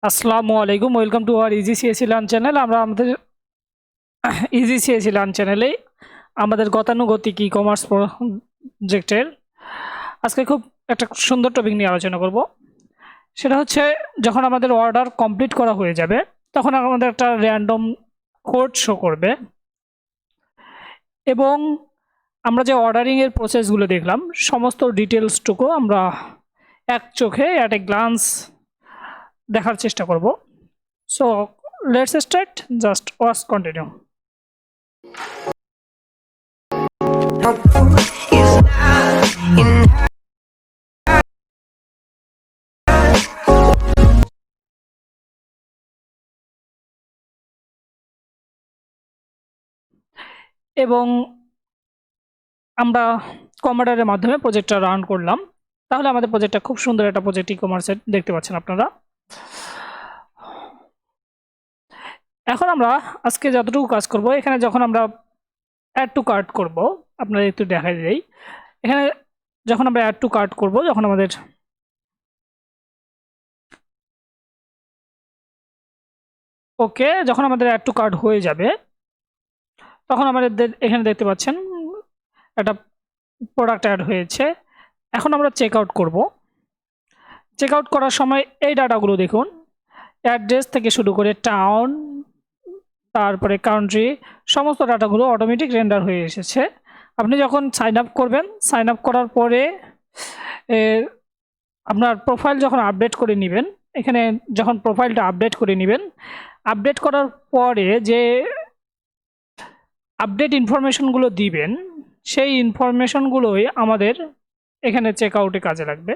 আসসালামু আলাইকুম, welcome to our easy CAC learn channel. আমরা আমাদের ইজি সিএসি লার্ন চ্যানেলে আমাদের গতানুগতিক ই কমার্স প্রজেক্টের আজকে খুব একটা সুন্দর টপিক নিয়ে আলোচনা করব। সেটা হচ্ছে, যখন আমাদের অর্ডার কমপ্লিট করা হয়ে যাবে তখন আমাদের একটা র্যান্ডম কোড শো করবে, এবং আমরা যে অর্ডারিংয়ের প্রসেসগুলো দেখলাম সমস্ত ডিটেলসটুকু আমরা এক চোখে অ্যাট এ গ্লান্স দেখার চেষ্টা করব। So let's start, just watch, continue. এবং আমরা কমান্ডারের মাধ্যমে প্রজেক্টটা রান করলাম, তাহলে আমাদের প্রজেক্টটা খুব সুন্দর একটা প্রজেক্ট ই কমার্সের দেখতে পাচ্ছেন আপনারা। এখন আমরা আজকে যতটুকু কাজ করব, এখানে যখন আমরা অ্যাড টু কার্ট করব, আপনারা একটু দেখাই দেই। এখানে যখন আমরা অ্যাড টু কার্ট করব, যখন আমাদের যখন আমাদের অ্যাড টু কার্ট হয়ে যাবে, তখন আমাদের এখানে দেখতে পাচ্ছেন একটা প্রোডাক্ট অ্যাড হয়েছে। এখন আমরা চেক আউট করব। চেক আউট করার সময় এই ডাটাগুলো দেখুন, অ্যাড্রেস থেকে শুরু করে টাউন, তারপরে কান্ট্রি, সমস্ত ডাটাগুলো অটোমেটিক রেন্ডার হয়ে এসেছে। আপনি যখন সাইন আপ করবেন, সাইন আপ করার পরে আপনার প্রোফাইল যখন আপডেট করে নেবেন, এখানে যখন প্রোফাইলটা আপডেট করে নেবেন, আপডেট করার পরে যে আপডেট ইনফরমেশনগুলো দিবেন, সেই ইনফরমেশনগুলোই আমাদের এখানে চেক আউটে কাজে লাগবে।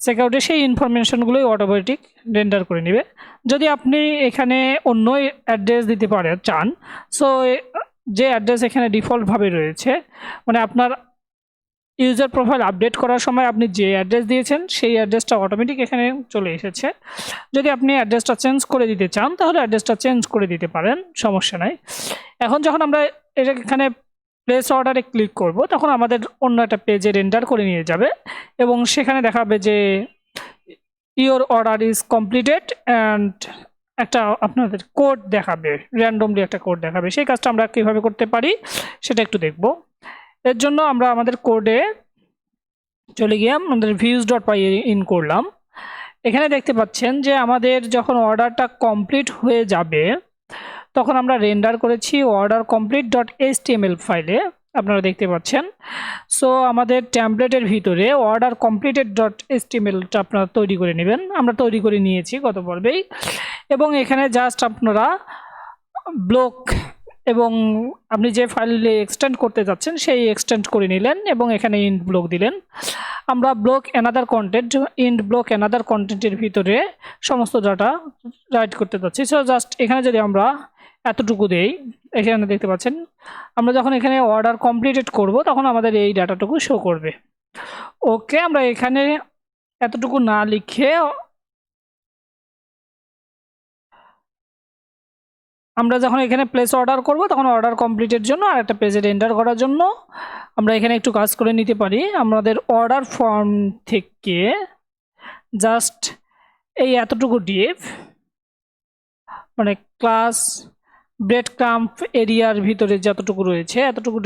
চেক আউটে সেই ইনফরমেশনগুলোই অটোমেটিক রেন্ডার করে নেবে। যদি আপনি এখানে অন্য অ্যাড্রেস দিতে চান, সো যে অ্যাড্রেস এখানে ডিফল্টভাবে রয়েছে, মানে আপনার ইউজার প্রোফাইল আপডেট করার সময় আপনি যে অ্যাড্রেস দিয়েছেন সেই অ্যাড্রেসটা অটোমেটিক এখানে চলে এসেছে। যদি আপনি অ্যাড্রেসটা চেঞ্জ করে দিতে চান, তাহলে অ্যাড্রেসটা চেঞ্জ করে দিতে পারেন, সমস্যা নাই। এখন যখন আমরা এখানে প্লেস অর্ডারে ক্লিক করব, তখন আমাদের অন্য একটা পেজে রেন্ডার করে নিয়ে যাবে, এবং সেখানে দেখাবে যে your order is completed, and একটা আপনাদের কোড দেখাবে, র্যান্ডমলি একটা কোড দেখাবে। সেই কাজটা আমরা কীভাবে করতে পারি সেটা একটু দেখব। এর জন্য আমরা আমাদের কোডে চলে গিয়ে আমাদের views.py ইন করলাম। এখানে দেখতে পাচ্ছেন যে আমাদের যখন অর্ডারটা কমপ্লিট হয়ে যাবে, তখন আমরা রেন্ডার করেছি অর্ডার কমপ্লিট .html ফাইলে, আপনারা দেখতে পাচ্ছেন। সো আমাদের ট্যাম্পলেটের ভিতরে অর্ডার কমপ্লিটেড .htmlটা আপনারা তৈরি করে নেবেন। আমরা তৈরি করে নিয়েছি গত পর্বেই, এবং এখানে জাস্ট আপনারা ব্লক এবং আপনি যে ফাইলে এক্সটেন্ড করতে যাচ্ছেন সেই এক্সটেন্ড করে নিলেন, এবং এখানে ইন্ট ব্লক দিলেন। আমরা block another content, int block another কন্টেন্টের ভিতরে সমস্ত ডাটা রাইট করতে যাচ্ছি। সো জাস্ট এখানে যদি আমরা এতটুকু দেই, এখানে দেখতে পাচ্ছেন আমরা যখন এখানে অর্ডার কমপ্লিটেড করব, তখন আমাদের এই ডাটাটুকু শো করবে। আমরা এখানে এতটুকু না লিখে আমরা যখন এখানে প্লেস অর্ডার করব, তখন অর্ডার কমপ্লিটের জন্য আর একটা পেজে রেন্ডার করার জন্য আমরা এখানে একটু কাজ করে নিতে পারি। আমাদের অর্ডার ফর্ম থেকে জাস্ট এই এতটুকু ডিভ, মানে ক্লাস ব্রেড ক্রাম্প এরিয়ার ভিতরে যতটুকু রয়েছে এতটুকু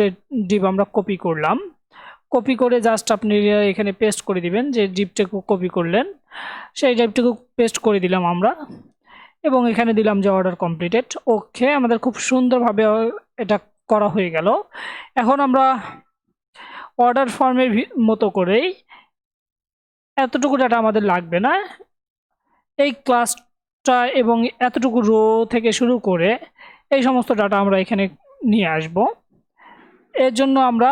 ডিভ আমরা কপি করলাম। কপি করে জাস্ট আপনি এখানে পেস্ট করে দিবেন, যে ডিভটাকে কপি করলেন সেই ডিভটাকে পেস্ট করে দিলাম আমরা, এবং এখানে দিলাম যে অর্ডার কমপ্লিটেড। আমাদের খুব সুন্দরভাবে এটা করা হয়ে গেল। এখন আমরা অর্ডার ফর্মের মতো করেই, এতটুকু ডাটা আমাদের লাগবে না, এই ক্লাসটা এবং এতটুকু রো থেকে শুরু করে এই সমস্ত ডাটা আমরা এখানে নিয়ে আসব। এর জন্য আমরা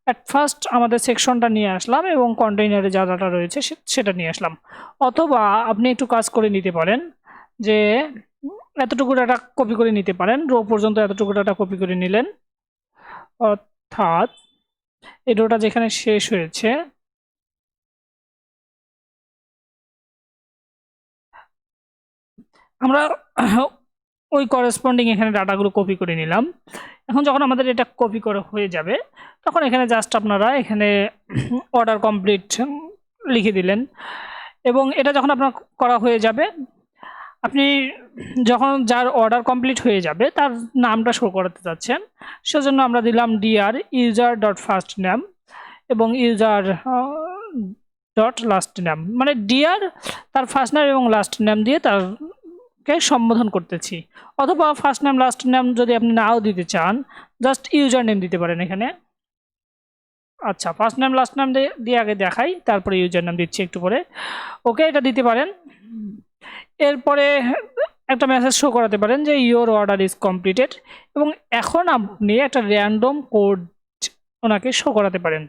অ্যাট ফার্স্ট আমাদের সেকশনটা নিয়ে আসলাম, এবং কন্টেইনারে যা ডাটা রয়েছে সেটা নিয়ে আসলাম। অথবা আপনি একটু কাজ করে নিতে পারেন, যে এতটুকু ডাটা কপি করে নিতে পারেন, রো পর্যন্ত এতটুকু ডাটা কপি করে নিলেন, অর্থাৎ এই রোটা যেখানে শেষ হয়েছে আমরা ওই করেসপন্ডিং এখানে ডাটাগুলো কপি করে নিলাম। এখন যখন আমাদের এটা কপি করা হয়ে যাবে, তখন এখানে জাস্ট আপনারা এখানে অর্ডার কমপ্লিট লিখে দিলেন, এবং এটা যখন আপনার করা হয়ে যাবে, আপনি যখন যার অর্ডার কমপ্লিট হয়ে যাবে তার নামটা শো করাতে চাচ্ছেন, সেজন্য আমরা দিলাম DR user dot first name এবং ইউজার ডট লাস্ট নেম, মানে ডিআর তার ফার্স্ট নেম এবং লাস্ট নেম দিয়ে তারকে সম্বোধন করতেছি। অথবা ফার্স্ট নেম লাস্ট নেম যদি আপনি নাও দিতে চান, জাস্ট ইউজার নেম দিতে পারেন এখানে। আচ্ছা, ফার্স্ট নেম লাস্ট নেম দিয়ে আগে দেখাই, তারপরে ইউজার নেম দিচ্ছি একটু পরে। ওকে, এটা দিতে পারেন। এরপরে একটা মেসেজ শো করাতে পারেন যে ইওর অর্ডার ইজ কমপ্লিটেড, এবং এখন আপনি একটা র্যান্ডম কোড ওনাকে শো করাতে পারেন।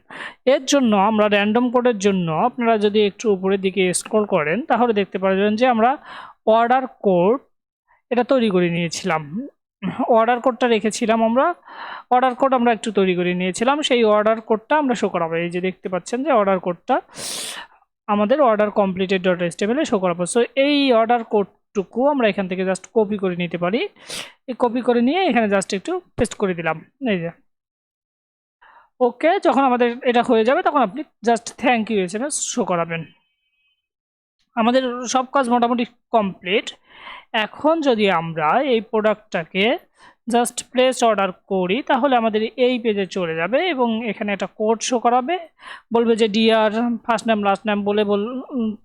এর জন্য আমরা র্যান্ডম কোডের জন্য আপনারা যদি একটু উপরের দিকে স্ক্রল করেন তাহলে দেখতে পারবেন যে আমরা অর্ডার কোড এটা তৈরি করে নিয়েছিলাম। অর্ডার কোডটা রেখেছিলাম, আমরা অর্ডার কোড আমরা একটু তৈরি করে নিয়েছিলাম, সেই অর্ডার কোডটা আমরা শো করাবো। এই যে দেখতে পাচ্ছেন যে অর্ডার কোডটা আমাদের order completed dot HTML show করাবো। সো এই অর্ডার কোডটুকু আমরা এখান থেকে জাস্ট কপি করে নিতে পারি। এই কপি করে নিয়ে এখানে জাস্ট একটু পেস্ট করে দিলাম, এই যে। ওকে, যখন আমাদের এটা হয়ে যাবে তখন আপনি just thank you SMS show করাবেন। আমাদের সব কাজ মোটামুটি কমপ্লিট। এখন যদি আমরা এই প্রোডাক্টটাকে জাস্ট প্লেস অর্ডার করি তাহলে আমাদের এই পেজে চলে যাবে এবং এখানে একটা কোড শো করাবে, বলবে যে DR first name last name বলে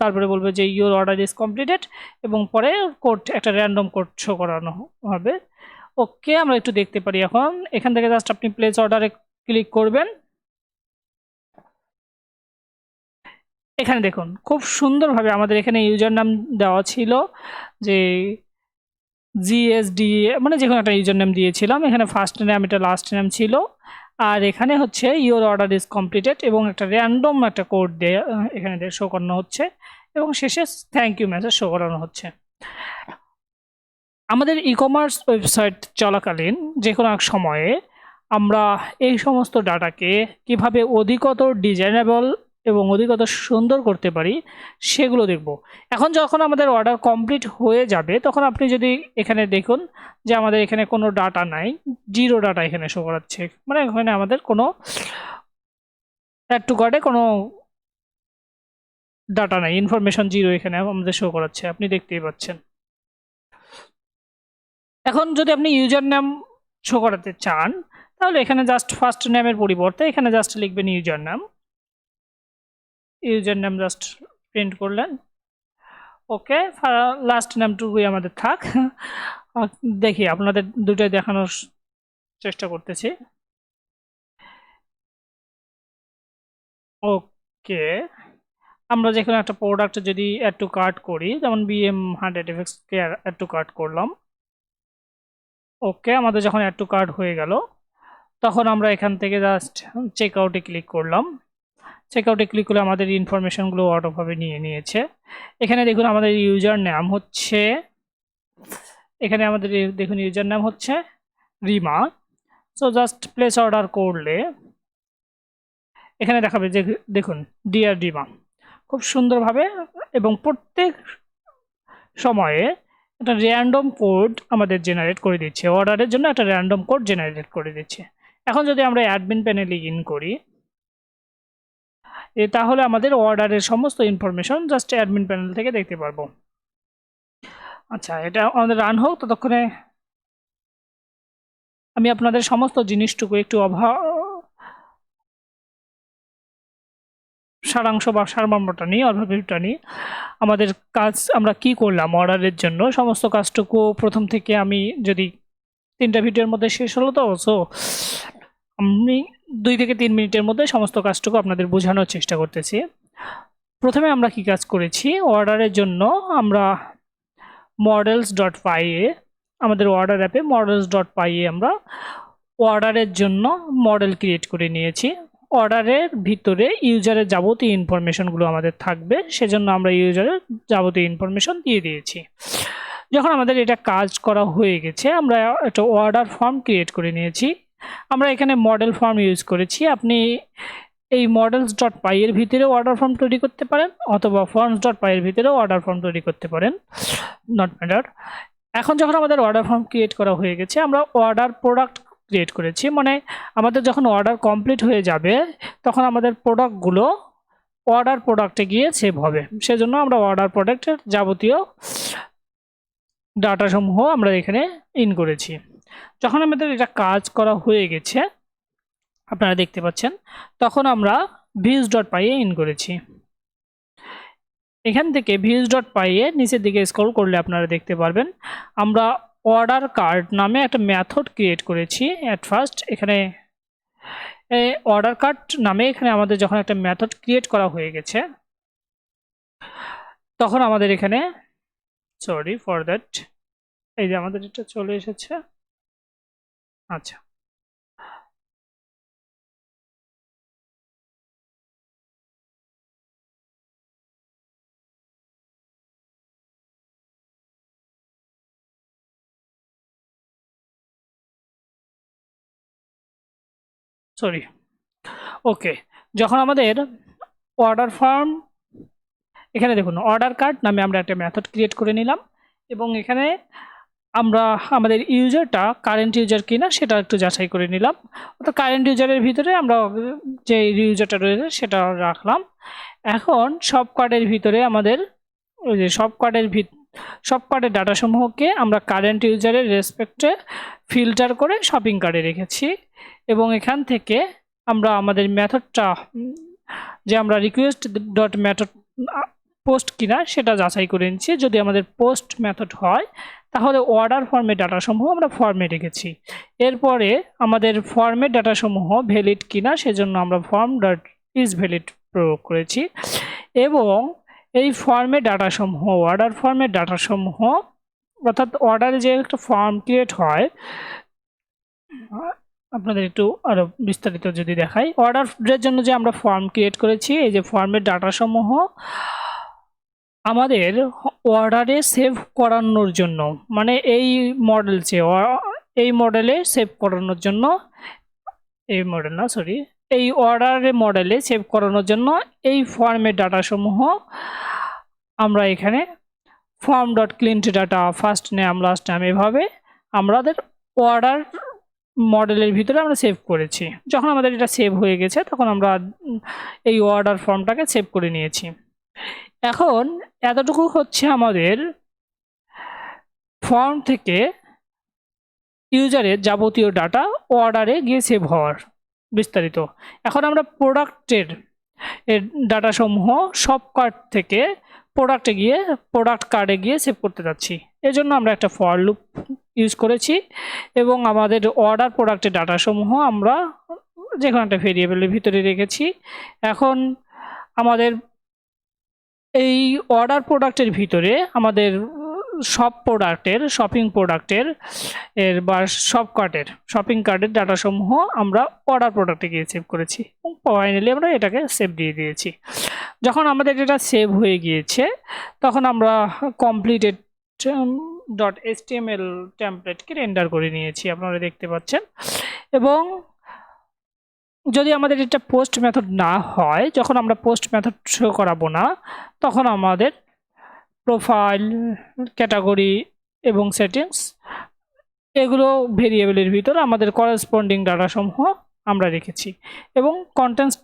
তারপরে বলবে যে ইওর অর্ডার ইজ কমপ্লিটেড, এবং পরে কোড একটা র্যান্ডম কোড শো করানো হবে। ওকে, আমরা একটু দেখতে পারি এখন। এখান থেকে জাস্ট আপনি প্লেস অর্ডারে ক্লিক করবেন। এখানে দেখুন খুব সুন্দরভাবে আমাদের এখানে ইউজার নাম দেওয়া ছিল যে জিএসডি, মানে যে কোনো একটা ইউজার নেম দিয়েছিলাম। এখানে ফার্স্ট নেম, এটা লাস্ট নেম ছিল, আর এখানে হচ্ছে ইওর অর্ডার ইজ কমপ্লিটেড এবং একটা র্যান্ডম একটা কোড দিয়ে এখানে শো করানো হচ্ছে, এবং শেষে থ্যাংক ইউ মেসেজ শো করানো হচ্ছে। আমাদের ই কমার্স ওয়েবসাইট চলাকালীন যে কোনো এক সময়ে আমরা এই সমস্ত ডাটাকে কিভাবে অধিকতর ডিজাইনেবল এবং অধিকতর সুন্দর করতে পারি সেগুলো দেখব। এখন যখন আমাদের অর্ডার কমপ্লিট হয়ে যাবে তখন আপনি যদি এখানে দেখুন যে আমাদের এখানে কোনো ডাটা নাই, জিরো ডাটা এখানে শো করাচ্ছে, মানে এখানে আমাদের কোনো অ্যাড টু কার্টে কোনো ডাটা নাই, ইনফরমেশন জিরো এখানে আমাদের শো করাচ্ছে, আপনি দেখতেই পাচ্ছেন। এখন যদি আপনি ইউজার নেম শো করাতে চান তাহলে এখানে জাস্ট ফার্স্ট নেমের পরিবর্তে এখানে জাস্ট লিখবেন user name, user name just print করলেন। ওকে, লাস্ট নেমটুকুই আমাদের থাক। দেখি আপনাদের দুটোই দেখানোর চেষ্টা করতেছি। ওকে, আমরা যে কোনো একটা প্রোডাক্ট যদি অ্যাড টু কার্ট করি, যেমন BM100FX K add to cart করলাম। ওকে, আমাদের যখন অ্যাড টু কার্ট হয়ে গেল তখন আমরা এখান থেকে জাস্ট চেক আউটে ক্লিক করলাম। চেক আউটে ক্লিক করলে আমাদের ইনফরমেশনগুলো অটোভাবে নিয়ে নিয়েছে। এখানে দেখুন আমাদের ইউজার নাম হচ্ছে, এখানে আমাদের দেখুন ইউজার নাম হচ্ছে Rima. So just place order করলে এখানে দেখাবে যে দেখুন ডিয়ার রিমা, খুব সুন্দরভাবে এবং প্রত্যেক সময়ে একটা র্যান্ডম কোড আমাদের জেনারেট করে দিচ্ছে, অর্ডারের জন্য একটা র্যান্ডম কোড জেনারেট করে দিচ্ছে। এখন যদি আমরা অ্যাডমিন প্যানেলে ইন করি তাহলে আমাদের অর্ডারের সমস্ত ইনফরমেশন জাস্ট অ্যাডমিন প্যানেল থেকে দেখতে পারবো। আচ্ছা, এটা আমাদের রান হোক, ততক্ষণে আমি আপনাদের সমস্ত জিনিসটুকু একটু সারাংশ বা সারমর্মটা নিই, ওভারভিউটা নিই। আমাদের কাজ আমরা কি করলাম অর্ডারের জন্য সমস্ত কাজটুকু প্রথম থেকে আমি যদি 3টা ভিডিওর মধ্যে শেষ হলো, তো সো আমি 2 থেকে 3 মিনিটের মধ্যে সমস্ত কাজটুকু আপনাদের বোঝানোর চেষ্টা করতেছি। প্রথমে আমরা কি কাজ করেছি, অর্ডারের জন্য আমরা models.py আমাদের অর্ডার অ্যাপে models.py আমরা অর্ডারের জন্য মডেল ক্রিয়েট করে নিয়েছি। অর্ডারের ভিতরে ইউজারের যাবতীয় ইনফরমেশনগুলো আমাদের থাকবে, সেজন্য আমরা ইউজারের যাবতীয় ইনফরমেশন দিয়ে দিয়েছি। যখন আমাদের এটা কাজ করা হয়ে গেছে আমরা একটা অর্ডার ফর্ম ক্রিয়েট করে নিয়েছি। আমরা এখানে মডেল ফর্ম ইউজ করেছি, আপনি এই models.py এর ভিতরেও অর্ডার ফর্ম তৈরি করতে পারেন অথবা forms.py এর ভিতরেও অর্ডার ফর্ম তৈরি করতে পারেন, নট ম্যাটার। এখন যখন আমাদের অর্ডার ফর্ম ক্রিয়েট করা হয়ে গেছে আমরা অর্ডার প্রোডাক্ট ক্রিয়েট করেছি, মানে আমাদের যখন অর্ডার কমপ্লিট হয়ে যাবে তখন আমাদের প্রোডাক্টগুলো অর্ডার প্রোডাক্টে গিয়ে সেভ হবে। সেজন্য আমরা অর্ডার প্রোডাক্টের যাবতীয় ডাটা সমূহ আমরা এখানে ইন করেছি। যখন আমাদের এটা কাজ করা হয়ে গেছে আপনারা দেখতে পাচ্ছেন, তখন আমরা views.py এ ইন করেছি। এখান থেকে views.py এ নিচের দিকে স্ক্রল করলে আপনারা দেখতে পারবেন আমরা অর্ডার কার্ড নামে একটা মেথড ক্রিয়েট করেছি। এট ফার্স্ট এখানে অর্ডার কার্ড নামে এখানে আমাদের যখন একটা মেথড ক্রিয়েট করা হয়ে গেছে, তখন আমাদের এখানে সরি ফর দ্যাট, এই যে আমাদের এটা চলে এসেছে। আচ্ছা, সরি, ওকে। যখন আমাদের অর্ডার ফর্ম, এখানে দেখুন অর্ডার কার্ড নামে আমরা একটা মেথড ক্রিয়েট করে নিলাম এবং এখানে আমরা আমাদের ইউজারটা কারেন্ট ইউজার কিনা সেটা একটু যাচাই করে নিলাম। অর্থাৎ কারেন্ট ইউজারের ভিতরে আমরা যে ইউজারটা রয়েছে সেটা রাখলাম। এখন সব কার্ডের ভিতরে আমাদের ওই যে সব কার্ডের ডাটাসমূহকে আমরা কারেন্ট ইউজারের রেসপেক্টে ফিল্টার করে শপিং কার্ডে রেখেছি এবং এখান থেকে আমরা আমাদের মেথডটা যে আমরা রিকোয়েস্ট ডট মেথড পোস্ট কিনা সেটা যাচাই করে নিচ্ছি। যদি আমাদের পোস্ট মেথড হয় তাহলে অর্ডার ফর্মের ডাটাসমূহ আমরা ফর্মে রেখেছি। এরপরে আমাদের ফর্মের ডাটাসমূহ ভ্যালিড কিনা সেজন্য আমরা ফর্ম ডট ইজ ভ্যালিড প্রয়োগ করেছি এবং এই ফর্মের ডাটাসমূহ অর্ডার ফর্মের ডাটাসমূহ অর্থাৎ অর্ডারে যে একটা ফর্ম ক্রিয়েট হয়, আপনাদের একটু আরো বিস্তারিত যদি দেখাই, অর্ডারের জন্য যে আমরা ফর্ম ক্রিয়েট করেছি এই যে ফর্মের ডাটাসমূহ আমাদের অর্ডারে সেভ করানোর জন্য, মানে এই মডেলে সেভ করানোর জন্য, এই অর্ডারের মডেলে সেভ করানোর জন্য এই ফর্মের ডাটাসমূহ আমরা এখানে form dot Clint data first name last name এভাবে আমাদের অর্ডার মডেলের ভিতরে আমরা সেভ করেছি। যখন আমাদের এটা সেভ হয়ে গেছে তখন আমরা এই অর্ডার ফর্মটাকে সেভ করে নিয়েছি। এখন এতটুকু হচ্ছে আমাদের ফর্ম থেকে ইউজারের যাবতীয় ডাটা অর্ডারে গিয়ে সেভ হওয়ার বিস্তারিত। এখন আমরা প্রোডাক্টের ডাটাসমূহ সব কার্ড থেকে প্রোডাক্ট কার্ডে গিয়ে সেভ করতে যাচ্ছি। এজন্য আমরা একটা ফর লুপ ইউজ করেছি এবং আমাদের অর্ডার প্রোডাক্টের ডাটাসমূহ আমরা যে কোনো একটা ভেরিয়েবলের ভিতরে রেখেছি। এখন আমাদের এই অর্ডার প্রোডাক্টের ভিতরে আমাদের সব প্রোডাক্টের বা সব কার্ডের শপিং কার্ডের ডাটাসমূহ আমরা অর্ডার প্রোডাক্টে গিয়ে সেভ করেছি এবং ফাইনালি আমরা এটাকে সেভ দিয়ে দিয়েছি। যখন আমাদের এটা সেভ হয়ে গিয়েছে তখন আমরা কমপ্লিটেড .html টেমপ্লেটকে রেন্ডার করে নিয়েছি, আপনারা দেখতে পাচ্ছেন। এবং যদি আমাদের এটা পোস্ট মেথড না হয়, যখন আমরা পোস্ট মেথড শো করাবো না, তখন আমাদের প্রোফাইল, ক্যাটাগরি এবং সেটিংস এগুলো ভেরিয়েবলের ভিতর আমাদের করেসপন্ডিং ডাটাসমূহ আমরা রেখেছি এবং কন্টেন্টস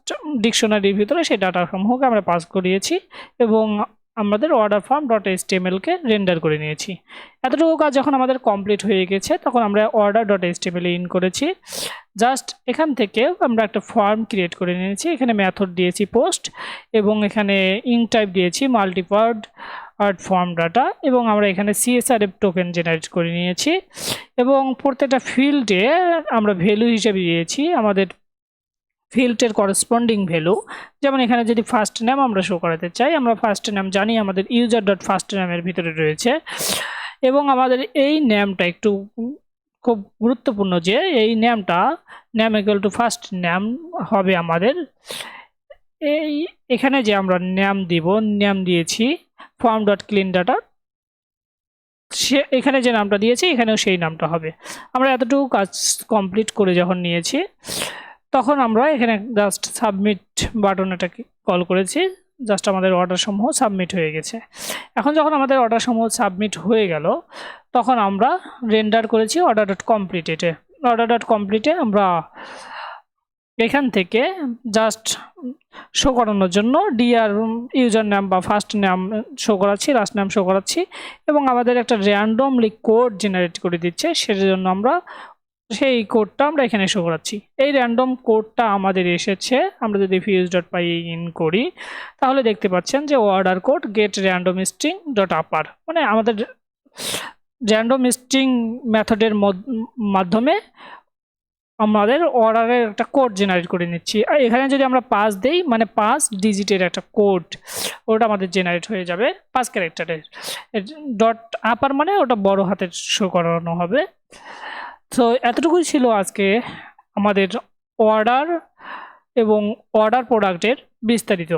ডিকশনারির ভিতরে সেই ডাটাসমূহকে আমরা পাস করিয়েছি এবং আমাদের অর্ডার ফর্ম ডট এইচটিএমএলকে রেন্ডার করে নিয়েছি। এতটুকু কাজ যখন আমাদের কমপ্লিট হয়ে গেছে তখন আমরা অর্ডার ডট এইচটিএমএল ইন করেছি। জাস্ট এখান থেকে আমরা একটা ফর্ম ক্রিয়েট করে নিয়েছি, এখানে মেথড দিয়েছি পোস্ট এবং এখানে ইঙ্ক টাইপ দিয়েছি মাল্টিপার্ট ফর্ম ডাটা এবং আমরা এখানে CSRF টোকেন জেনারেট করে নিয়েছি এবং প্রত্যেকটা ফিল্ডে আমরা ভ্যালু হিসেবে দিয়েছি আমাদের ফিল্ডের করেসপন্ডিং ভ্যালু। যেমন এখানে যদি ফার্স্ট নেম আমরা শো করাতে চাই, আমরা ফার্স্ট নেম জানি আমাদের ইউজার ডট ফার্স্ট নেমের ভিতরে রয়েছে এবং আমাদের এই নেমটা একটু খুব গুরুত্বপূর্ণ যে এই নেমটা name equal to first name হবে আমাদের। এখানে যে আমরা নেম দিব, নেম দিয়েছি ফর্ম ডট ক্লিন ডাটা, এখানে যে নামটা দিয়েছি এখানেও সেই নামটা হবে। আমরা এতটুকু কাজ কমপ্লিট করে যখন নিয়েছি তখন আমরা এখানে জাস্ট সাবমিট বাটনটাকে কল করেছি, জাস্ট আমাদের অর্ডার সমূহ সাবমিট হয়ে গেছে। এখন যখন আমাদের অর্ডার সমূহ সাবমিট হয়ে গেল তখন আমরা রেন্ডার করেছি অর্ডার ডট কমপ্লিটে আমরা এখান থেকে জাস্ট শো করানোর জন্য ডিআর ইউজার নেম বা ফার্স্ট নেম শো করাচ্ছি, লাস্ট নেম শো করাচ্ছি, এবং আমাদের একটা র্যান্ডমলি কোড জেনারেট করে দিচ্ছে, সেটার জন্য আমরা সেই কোডটা আমরা এখানে শো করাচ্ছি। এই র্যান্ডম কোডটা আমাদের এসেছে, আমরা যদি fuse.py ইন করি তাহলে দেখতে পাচ্ছেন যে order code get random string dot upper, মানে আমাদের র্যান্ডম স্ট্রিং মেথডের মাধ্যমে আমাদের অর্ডারের একটা কোড জেনারেট করে নিচ্ছি। আর এখানে যদি আমরা 5 দেই, মানে 5 ডিজিটের একটা কোড, ওটা আমাদের জেনারেট হয়ে যাবে 5 ক্যারেক্টারের। ডট আপার মানে ওটা বড় হাতের শো করানো হবে। তো এতটুকুই ছিল আজকে আমাদের অর্ডার এবং অর্ডার প্রোডাক্টের বিস্তারিত।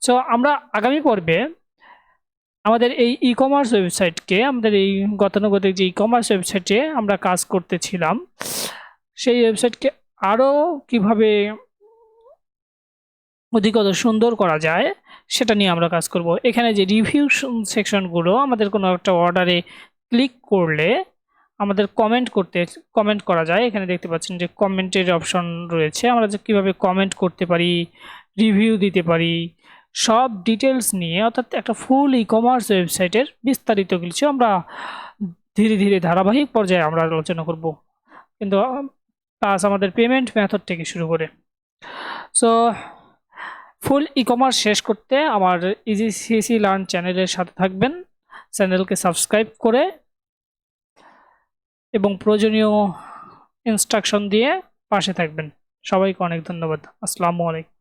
সো আমরা আগামী পর্বে আমাদের এই ই কমার্স ওয়েবসাইটকে, আমাদের এই গতানুগতিক যে ই কমার্স ওয়েবসাইটে আমরা কাজ করতেছিলাম, সেই ওয়েবসাইটকে আরও কিভাবে অধিকতর সুন্দর করা যায় সেটা নিয়ে আমরা কাজ করব। এখানে যে রিভিউ সেকশনগুলো, আমাদের কোনো একটা অর্ডারে ক্লিক করলে আমাদের কমেন্ট করা যায়। এখানে দেখতে পাচ্ছেন যে কমেন্টের অপশন রয়েছে, আমরা যে কীভাবে কমেন্ট করতে পারি, রিভিউ দিতে পারি, সব ডিটেলস নিয়ে, অর্থাৎ একটা ফুল ই কমার্স ওয়েবসাইটের বিস্তারিত কিছু আমরা ধীরে ধীরে ধারাবাহিক পর্যায়ে আমরা আলোচনা করব, কিন্তু প্লাস আমাদের পেমেন্ট মেথড থেকে শুরু করে। সো ফুল ই কমার্স শেষ করতে আমার ইজি সিএসি লার্ন চ্যানেলের সাথে থাকবেন, চ্যানেলকে সাবস্ক্রাইব করে এবং প্রয়োজনীয় ইনস্ট্রাকশন দিয়ে পাশে থাকবেন। সবাইকে অনেক ধন্যবাদ। আসসালামু আলাইকুম।